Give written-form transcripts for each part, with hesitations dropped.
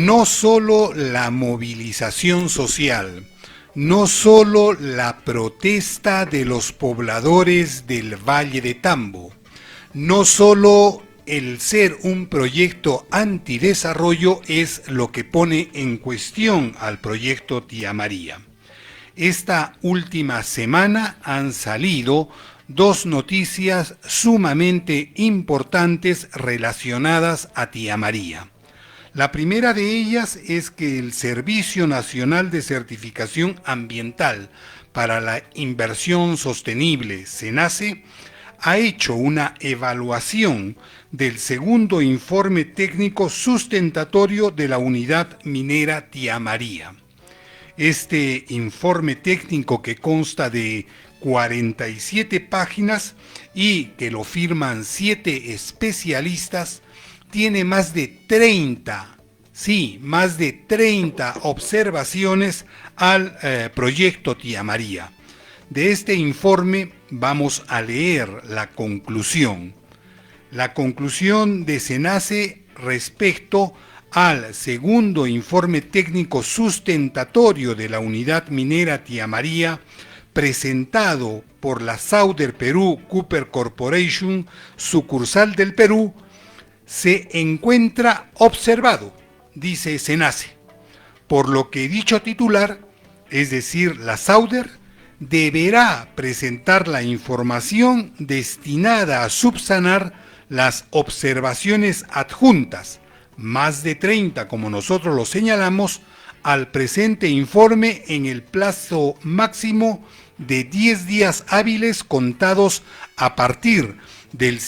no solo la movilización social, no solo la protesta de los pobladores del Valle de Tambo, no solo el ser un proyecto antidesarrollo es lo que pone en cuestión al proyecto Tía María. Esta última semana han salido dos noticias sumamente importantes relacionadas a Tía María. La primera de ellas es que el Servicio Nacional de Certificación Ambiental para la Inversión Sostenible, SENACE, ha hecho una evaluación del segundo informe técnico sustentatorio de la unidad minera Tía María. Este informe técnico, que consta de 47 páginas y que lo firman 7 especialistas, tiene más de 30 observaciones al proyecto Tía María. De este informe vamos a leer la conclusión. La conclusión de SENACE respecto al segundo informe técnico sustentatorio de la unidad minera Tía María, presentado por la Southern Perú Copper Corporation, sucursal del Perú, se encuentra observado, dice SENACE, por lo que dicho titular, es decir, la Southern, deberá presentar la información destinada a subsanar las observaciones adjuntas, más de 30 como nosotros lo señalamos, al presente informe en el plazo máximo de 10 días hábiles contados a partir del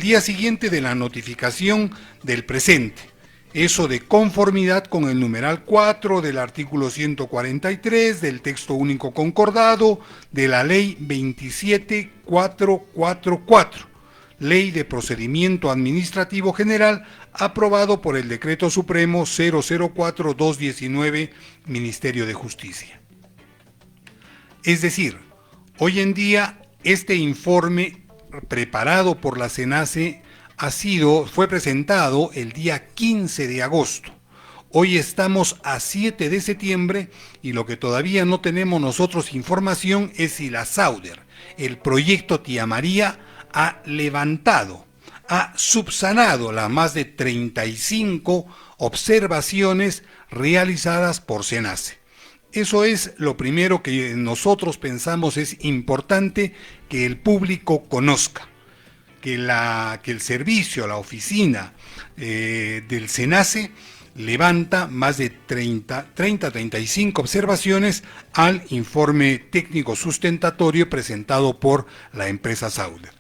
día siguiente de la notificación del presente. Eso de conformidad con el numeral 4 del artículo 143 del texto único concordado de la ley 27444, Ley de Procedimiento Administrativo General, aprobado por el Decreto Supremo 004-219, Ministerio de Justicia. Es decir, hoy en día este informe preparado por la SENACE fue presentado el día 15 de agosto. Hoy estamos a 7 de septiembre y lo que todavía no tenemos nosotros información es si la Southern, el proyecto Tía María, ha subsanado las más de 35 observaciones realizadas por SENACE. Eso es lo primero que nosotros pensamos es importante que el público conozca. Que el servicio, la oficina del SENACE levanta más de 35 observaciones al informe técnico sustentatorio presentado por la empresa Southern.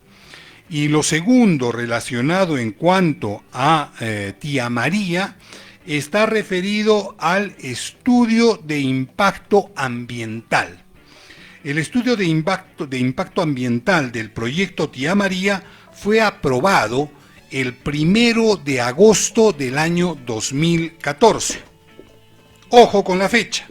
Y lo segundo relacionado en cuanto a Tía María está referido al estudio de impacto ambiental. El estudio de impacto ambiental del proyecto Tía María fue aprobado el 1 de agosto del año 2014. Ojo con la fecha.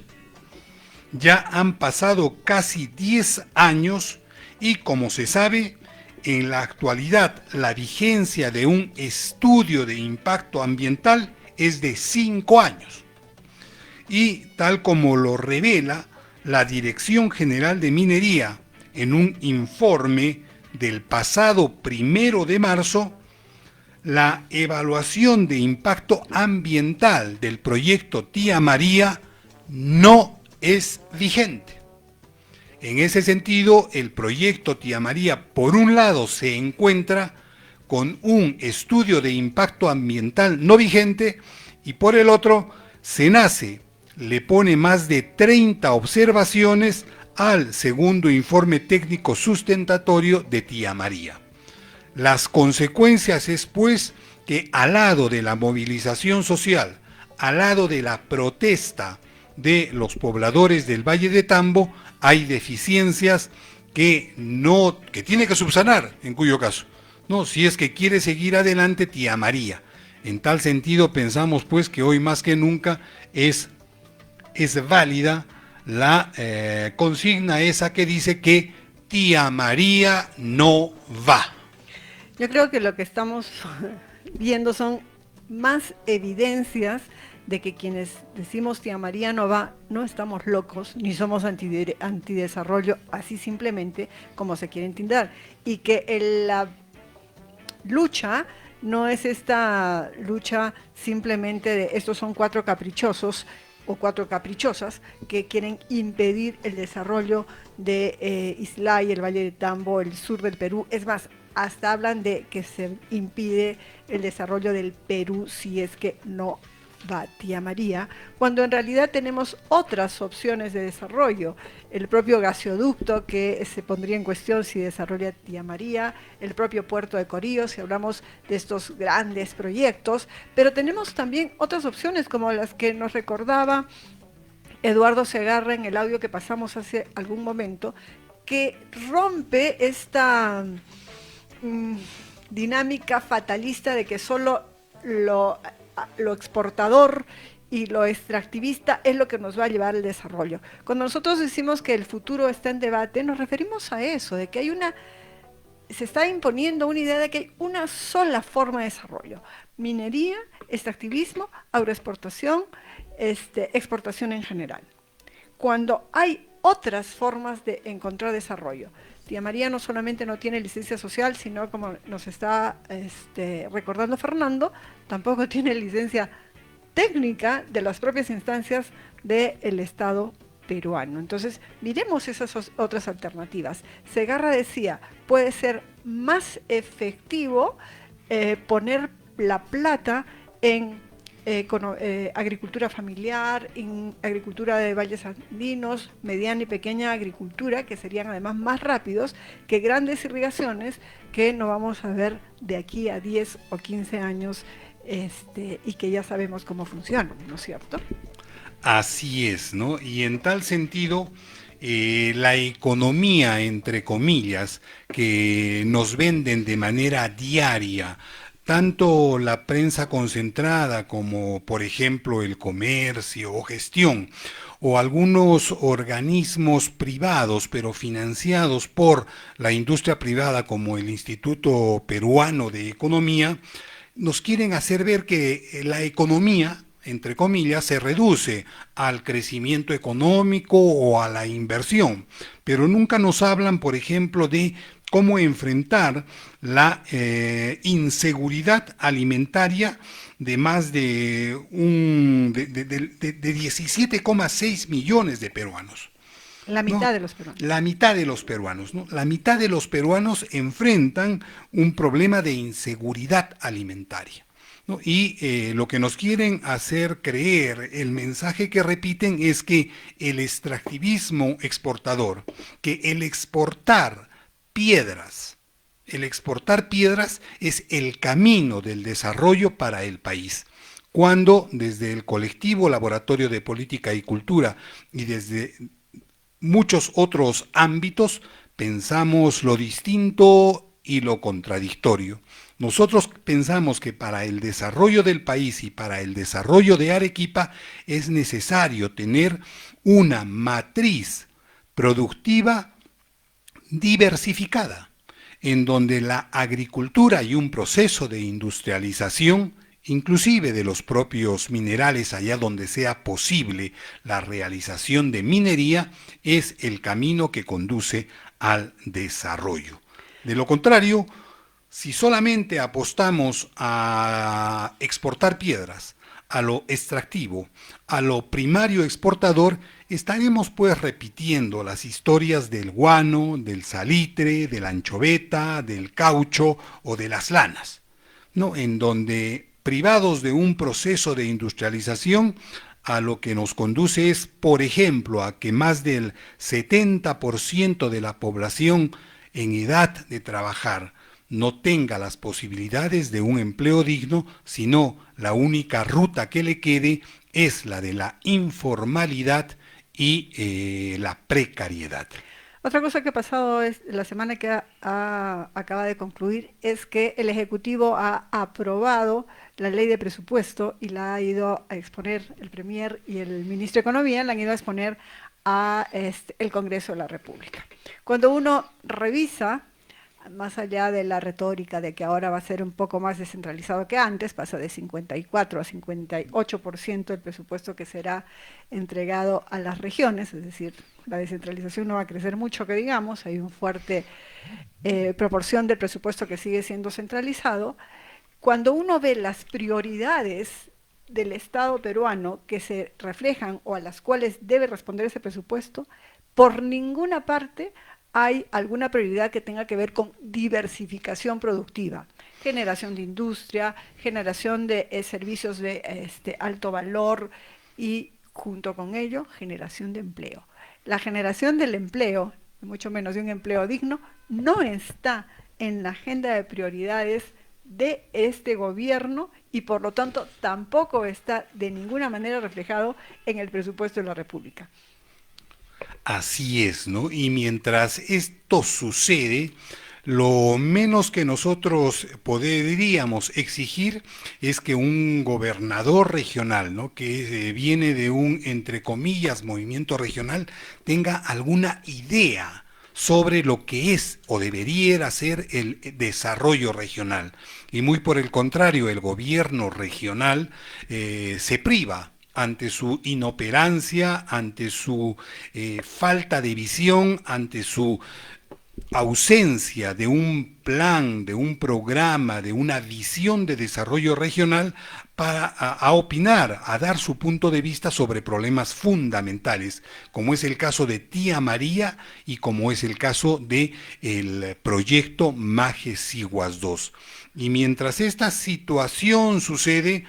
Ya han pasado casi 10 años y, como se sabe, en la actualidad la vigencia de un estudio de impacto ambiental es de 5 años. Y tal como lo revela la Dirección General de Minería en un informe del pasado 1 de marzo, la evaluación de impacto ambiental del proyecto Tía María no es vigente. En ese sentido, el proyecto Tía María, por un lado, se encuentra con un estudio de impacto ambiental no vigente y por el otro, SENACE le pone más de 30 observaciones al segundo informe técnico sustentatorio de Tía María. Las consecuencias es, pues, que al lado de la movilización social, al lado de la protesta de los pobladores del Valle de Tambo, hay deficiencias que tiene que subsanar, en cuyo caso, no, si es que quiere seguir adelante Tía María. En tal sentido, pensamos, pues, que hoy más que nunca es válida la consigna esa que dice que Tía María no va. Yo creo que lo que estamos viendo son más evidencias de que quienes decimos Tía María no va, no estamos locos, ni somos antidesarrollo, así simplemente como se quiere entender. Y que la lucha no es esta lucha simplemente de estos son cuatro caprichosos o cuatro caprichosas que quieren impedir el desarrollo de Islay, el Valle de Tambo, el sur del Perú. Es más, hasta hablan de que se impide el desarrollo del Perú si es que no va Tía María, cuando en realidad tenemos otras opciones de desarrollo. El propio gasoducto que se pondría en cuestión si desarrolla Tía María, el propio puerto de Corío, si hablamos de estos grandes proyectos, pero tenemos también otras opciones como las que nos recordaba Eduardo Segarra en el audio que pasamos hace algún momento, que rompe esta mmm, dinámica fatalista de que solo lo exportador y lo extractivista es lo que nos va a llevar al desarrollo. Cuando nosotros decimos que el futuro está en debate, nos referimos a eso, de que hay se está imponiendo una idea de que hay una sola forma de desarrollo: minería, extractivismo, agroexportación, exportación en general. Cuando hay otras formas de encontrar desarrollo. Tía María no solamente no tiene licencia social, sino como nos está recordando Fernando, tampoco tiene licencia técnica de las propias instancias del Estado peruano. Entonces, miremos esas otras alternativas. Segarra decía, puede ser más efectivo poner la plata en agricultura familiar, en agricultura de valles andinos, mediana y pequeña agricultura, que serían además más rápidos que grandes irrigaciones que no vamos a ver de aquí a 10 o 15 años y que ya sabemos cómo funcionan, ¿no es cierto? Así es, ¿no? Y en tal sentido, la economía, entre comillas, que nos venden de manera diaria, tanto la prensa concentrada como, por ejemplo, el comercio o gestión, o algunos organismos privados, pero financiados por la industria privada, como el Instituto Peruano de Economía, nos quieren hacer ver que la economía, entre comillas, se reduce al crecimiento económico o a la inversión, pero nunca nos hablan, por ejemplo, de cómo enfrentar la inseguridad alimentaria de más de 17,6 millones de peruanos. La No, mitad de los peruanos. la mitad de los peruanos, ¿no? La mitad de los peruanos enfrentan un problema de inseguridad alimentaria, ¿no? Y lo que nos quieren hacer creer, el mensaje que repiten es que el extractivismo exportador, que piedras, el exportar piedras es el camino del desarrollo para el país. Cuando desde el colectivo Laboratorio de Política y Cultura y desde muchos otros ámbitos pensamos lo distinto y lo contradictorio. Nosotros pensamos que para el desarrollo del país y para el desarrollo de Arequipa es necesario tener una matriz productiva diversificada, en donde la agricultura y un proceso de industrialización, inclusive de los propios minerales allá donde sea posible la realización de minería, es el camino que conduce al desarrollo. De lo contrario, si solamente apostamos a exportar piedras, a lo extractivo, a lo primario exportador, estaremos pues repitiendo las historias del guano, del salitre, de la anchoveta, del caucho o de las lanas, ¿no? En donde, privados de un proceso de industrialización, a lo que nos conduce es, por ejemplo, a que más del 70% de la población en edad de trabajar no tenga las posibilidades de un empleo digno, sino la única ruta que le quede es la de la informalidad y la precariedad. Otra cosa que ha pasado es la semana que acaba de concluir es que el Ejecutivo ha aprobado la ley de presupuesto y la ha ido a exponer el Premier y el Ministro de Economía, la han ido a exponer a el Congreso de la República. Cuando uno revisa más allá de la retórica de que ahora va a ser un poco más descentralizado que antes, pasa de 54 a 58% del presupuesto que será entregado a las regiones, es decir, la descentralización no va a crecer mucho, que digamos, hay una fuerte proporción del presupuesto que sigue siendo centralizado. Cuando uno ve las prioridades del Estado peruano que se reflejan o a las cuales debe responder ese presupuesto, por ninguna parte hay alguna prioridad que tenga que ver con diversificación productiva, generación de industria, generación de servicios de alto valor y junto con ello generación de empleo. La generación del empleo, mucho menos de un empleo digno, no está en la agenda de prioridades de este gobierno y por lo tanto tampoco está de ninguna manera reflejado en el presupuesto de la República. Así es, ¿no? Y mientras esto sucede, lo menos que nosotros podríamos exigir es que un gobernador regional, ¿no? Que viene de un, entre comillas, movimiento regional, tenga alguna idea sobre lo que es o debería ser el desarrollo regional. Y muy por el contrario, el gobierno regional se priva ante su inoperancia, ante su falta de visión, ante su ausencia de un plan, de un programa, de una visión de desarrollo regional para opinar, a dar su punto de vista sobre problemas fundamentales, como es el caso de Tía María y como es el caso de el proyecto Maje Siguas 2. Y mientras esta situación sucede,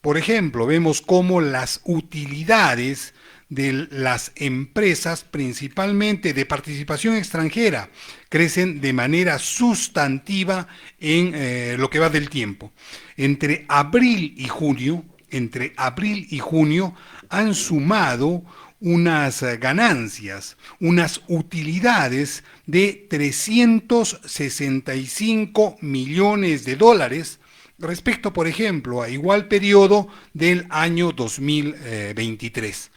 por ejemplo, vemos cómo las utilidades de las empresas, principalmente de participación extranjera, crecen de manera sustantiva en lo que va del tiempo. Entre abril y junio han sumado unas ganancias, unas utilidades de 365 millones de dólares respecto, por ejemplo, a igual periodo del año 2023.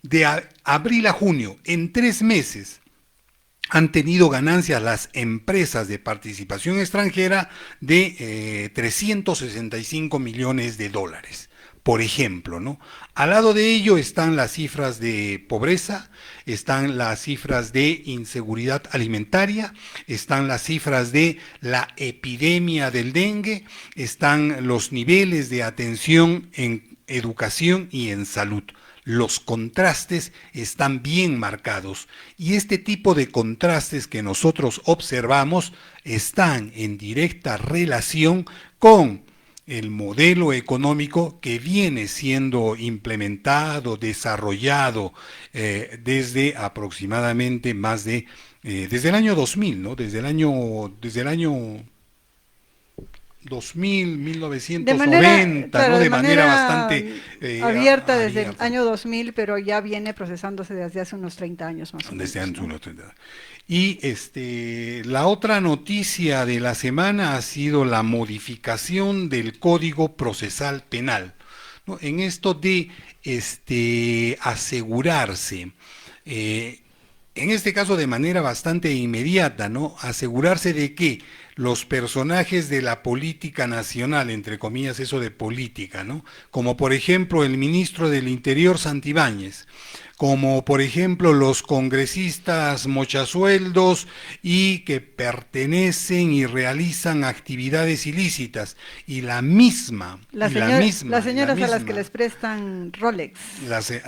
De abril a junio, en 3 meses, han tenido ganancias las empresas de participación extranjera de 365 millones de dólares. Por ejemplo, ¿no? Al lado de ello están las cifras de pobreza, están las cifras de inseguridad alimentaria, están las cifras de la epidemia del dengue, están los niveles de atención en educación y en salud. Los contrastes están bien marcados y este tipo de contrastes que nosotros observamos están en directa relación con el modelo económico que viene siendo implementado, desarrollado desde aproximadamente desde el año 2000, ¿no? Desde el año 2000, De manera, 1990, ¿no? claro, de De manera manera bastante abierta desde el abierta. año 2000, pero ya viene procesándose desde hace unos 30 años más o Desde menos, antes ¿no? uno. Y la otra noticia de la semana ha sido la modificación del Código Procesal Penal, ¿no? En esto de asegurarse, eh, en este caso de manera bastante inmediata, ¿no? Asegurarse de que los personajes de la política nacional, entre comillas, eso de política, ¿no? Como por ejemplo el ministro del Interior Santibáñez, como por ejemplo los congresistas mochasueldos y que pertenecen y realizan actividades ilícitas, y la misma, y la Las misma, y la señoras a las que les misma prestan Rolex.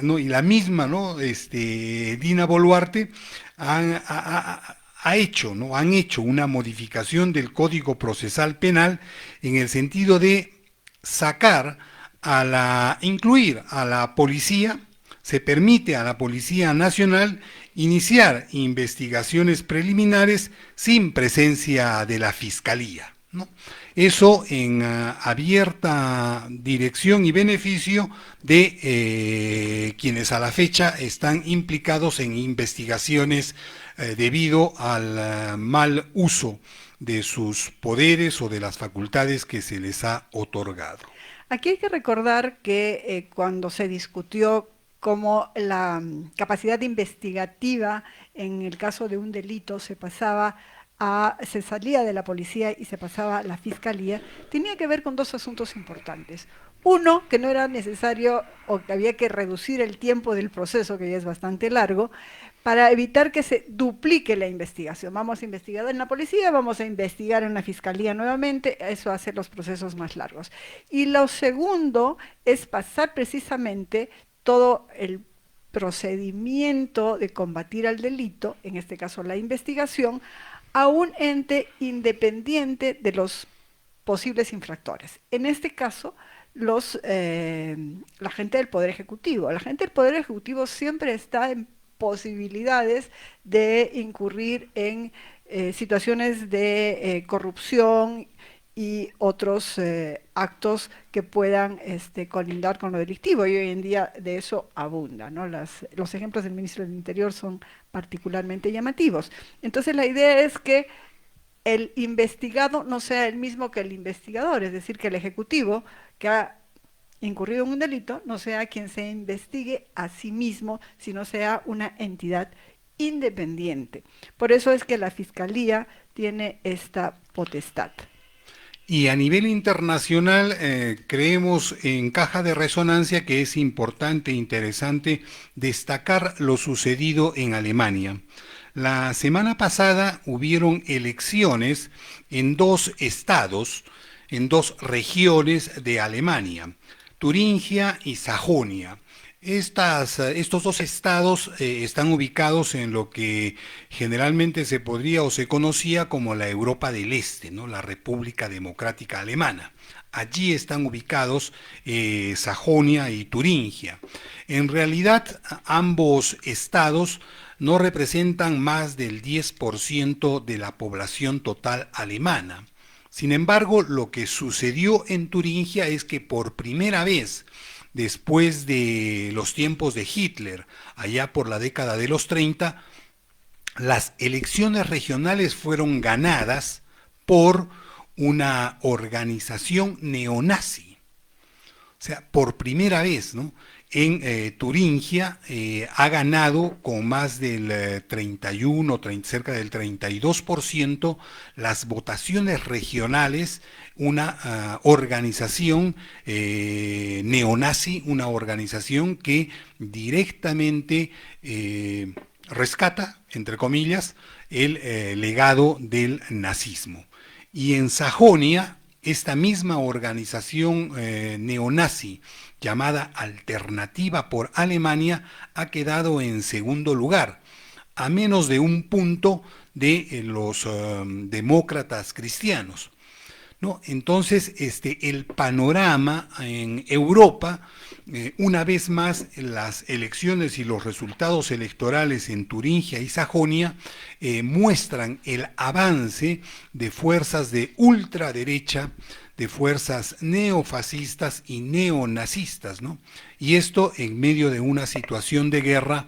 no, y la misma, ¿no? Dina Boluarte ha hecho, ¿no? Han hecho una modificación del Código Procesal Penal en el sentido de sacar incluir a la policía, se permite a la Policía Nacional iniciar investigaciones preliminares sin presencia de la Fiscalía, ¿no? Eso en abierta dirección y beneficio de quienes a la fecha están implicados en investigaciones debido al mal uso de sus poderes o de las facultades que se les ha otorgado. Aquí hay que recordar que cuando se discutió cómo la capacidad investigativa en el caso de un delito se pasaba se salía de la policía y se pasaba a la fiscalía, tenía que ver con dos asuntos importantes. Uno, que no era necesario o que había que reducir el tiempo del proceso, que ya es bastante largo, para evitar que se duplique la investigación. Vamos a investigar en la policía, vamos a investigar en la fiscalía nuevamente, eso hace los procesos más largos. Y lo segundo es pasar precisamente todo el procedimiento de combatir al delito, en este caso la investigación, a un ente independiente de los posibles infractores. En este caso, la gente del Poder Ejecutivo. La gente del Poder Ejecutivo siempre está en posibilidades de incurrir en situaciones de corrupción y otros actos que puedan colindar con lo delictivo. Y hoy en día de eso abunda, ¿no? Los ejemplos del ministro del Interior son particularmente llamativos. Entonces la idea es que el investigado no sea el mismo que el investigador, es decir, que el ejecutivo que ha incurrido en un delito no sea quien se investigue a sí mismo, sino sea una entidad independiente. Por eso es que la Fiscalía tiene esta potestad. Y a nivel internacional, creemos en caja de resonancia que es importante e interesante destacar lo sucedido en Alemania. La semana pasada hubieron elecciones en dos estados, en dos regiones de Alemania, Turingia y Sajonia. Estos dos estados están ubicados en lo que generalmente se podría o se conocía como la Europa del Este, ¿no? La República Democrática Alemana. Allí están ubicados Sajonia y Turingia. En realidad, ambos estados no representan más del 10% de la población total alemana. Sin embargo, lo que sucedió en Turingia es que por primera vez, después de los tiempos de Hitler, allá por la década de los 30, las elecciones regionales fueron ganadas por una organización neonazi. O sea, por primera vez, ¿no? En Turingia ha ganado con más del 31, cerca del 32% las votaciones regionales una organización neonazi, una organización que directamente rescata, entre comillas, el legado del nazismo. Y en Sajonia, esta misma organización neonazi llamada Alternativa por Alemania ha quedado en segundo lugar, a menos de un punto de los demócratas cristianos, ¿no? Entonces, el panorama en Europa, una vez más, las elecciones y los resultados electorales en Turingia y Sajonia muestran el avance de fuerzas de ultraderecha, de fuerzas neofascistas y neonazistas, ¿no? Y esto en medio de una situación de guerra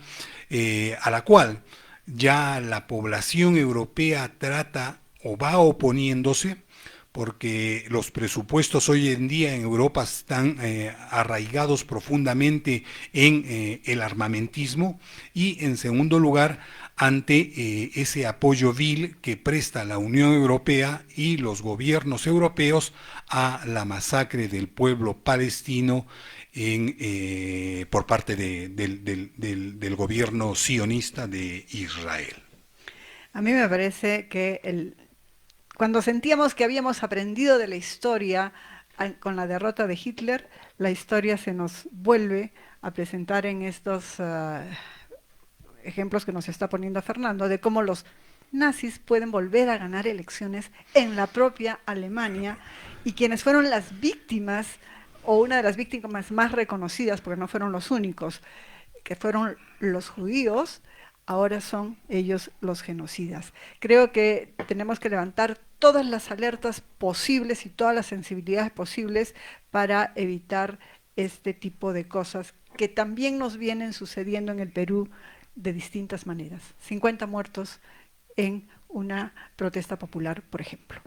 a la cual ya la población europea trata o va oponiéndose, porque los presupuestos hoy en día en Europa están arraigados profundamente en el armamentismo, y en segundo lugar ante ese apoyo vil que presta la Unión Europea y los gobiernos europeos a la masacre del pueblo palestino por parte del gobierno sionista de Israel. A mí me parece que cuando sentíamos que habíamos aprendido de la historia con la derrota de Hitler, la historia se nos vuelve a presentar en estos ejemplos que nos está poniendo Fernando, de cómo los nazis pueden volver a ganar elecciones en la propia Alemania, y quienes fueron las víctimas, o una de las víctimas más reconocidas, porque no fueron los únicos, que fueron los judíos, ahora son ellos los genocidas. Creo que tenemos que levantar todas las alertas posibles y todas las sensibilidades posibles para evitar este tipo de cosas que también nos vienen sucediendo en el Perú de distintas maneras. 50 muertos en una protesta popular, por ejemplo.